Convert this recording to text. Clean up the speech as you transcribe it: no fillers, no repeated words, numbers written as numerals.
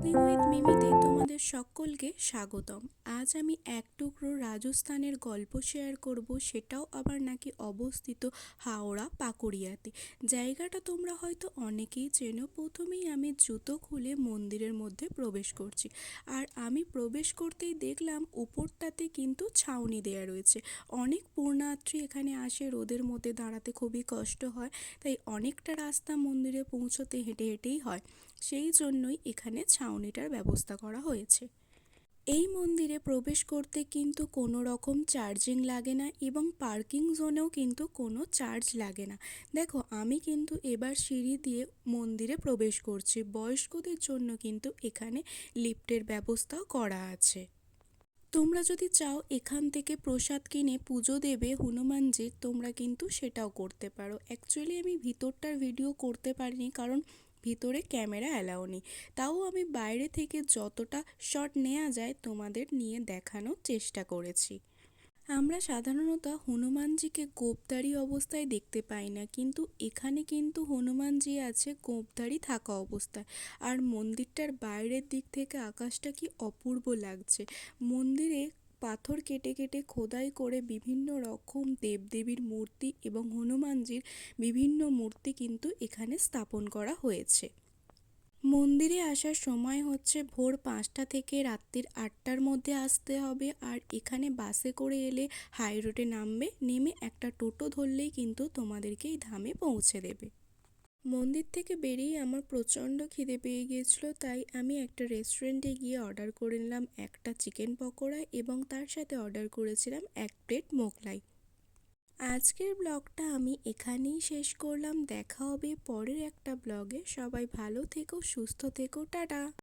Cooking with মিমিতে তোমাদের সকলকে স্বাগতম। আজ আমি এক টুকরো রাজস্থানের গল্প শেয়ার করব, সেটাও আবার নাকি অবস্থিত হাওড়া পাকুড়িয়াতে। জায়গাটা তোমরা হয়তো অনেকেই চেনো। প্রথমেই আমি জুতো খুলে মন্দিরের মধ্যে প্রবেশ করছি, আর আমি প্রবেশ করতেই দেখলাম উপরটাতে কিন্তু ছাউনি দেয়া রয়েছে। অনেক পুণ্যার্থী এখানে আসে, রোদের মধ্যে দাঁড়াতে খুবই কষ্ট হয়, তাই অনেকটা রাস্তা মন্দিরে পৌঁছতে হেঁটে হেঁটেই হয়। সেই জন্যই এখানে ছাউনিটার ব্যবস্থা করা হয়েছে। এই মন্দিরে প্রবেশ করতে কিন্তু কোনো রকম চার্জিং লাগে না, এবং পার্কিং জোনেও কিন্তু কোনো চার্জ লাগে না। দেখো, আমি কিন্তু এবার সিঁড়ি দিয়ে মন্দিরে প্রবেশ করছি। বয়স্কদের জন্য কিন্তু এখানে লিফটের ব্যবস্থাও করা আছে। তোমরা যদি চাও এখান থেকে প্রসাদ কিনে পুজো দেবে হনুমানজির, তোমরা কিন্তু সেটাও করতে পারো। অ্যাকচুয়ালি আমি ভিতরটার ভিডিও করতে পারিনি, কারণ ভিতরে ক্যামেরা অ্যালাউ নেই। তাও আমি বাইরে থেকে যতটা শট নেওয়া যায় তোমাদের নিয়ে দেখানোর চেষ্টা করেছি। আমরা সাধারণত হনুমানজিকে গোঁফধারী অবস্থায় দেখতে পাই না, কিন্তু এখানে কিন্তু হনুমানজি আছে গোঁফধারী থাকা অবস্থায়। আর মন্দিরটার বাইরের দিক থেকে আকাশটা কি অপূর্ব লাগছে। মন্দিরে পাথর কেটে কেটে খোদাই করে বিভিন্ন রকম দেবদেবীর মূর্তি এবং হনুমানজির বিভিন্ন মূর্তি কিন্তু এখানে স্থাপন করা হয়েছে। মন্দিরে আসার সময় হচ্ছে ভোর 5টা থেকে রাত্রির 8টার মধ্যে আসতে হবে। আর এখানে বাসে করে এলে হাই রোডে নামবে, নেমে একটা টোটো ধরলেই কিন্তু তোমাদেরকে এই ধামে পৌঁছে দেবে। মন্দির থেকে বেরিয়ে আমার প্রচণ্ড খিদে পেয়ে গিয়েছিলো, তাই আমি একটা রেস্টুরেন্টে গিয়ে অর্ডার করে নিলাম একটা চিকেন পকোড়া, এবং তার সাথে অর্ডার করেছিলাম 1 প্লেট মোগলাই। আজকের ব্লগটা আমি এখানেই শেষ করলাম। দেখা হবে পরের একটা ব্লগে। সবাই ভালো থেকো, সুস্থ থেকো, টাটা।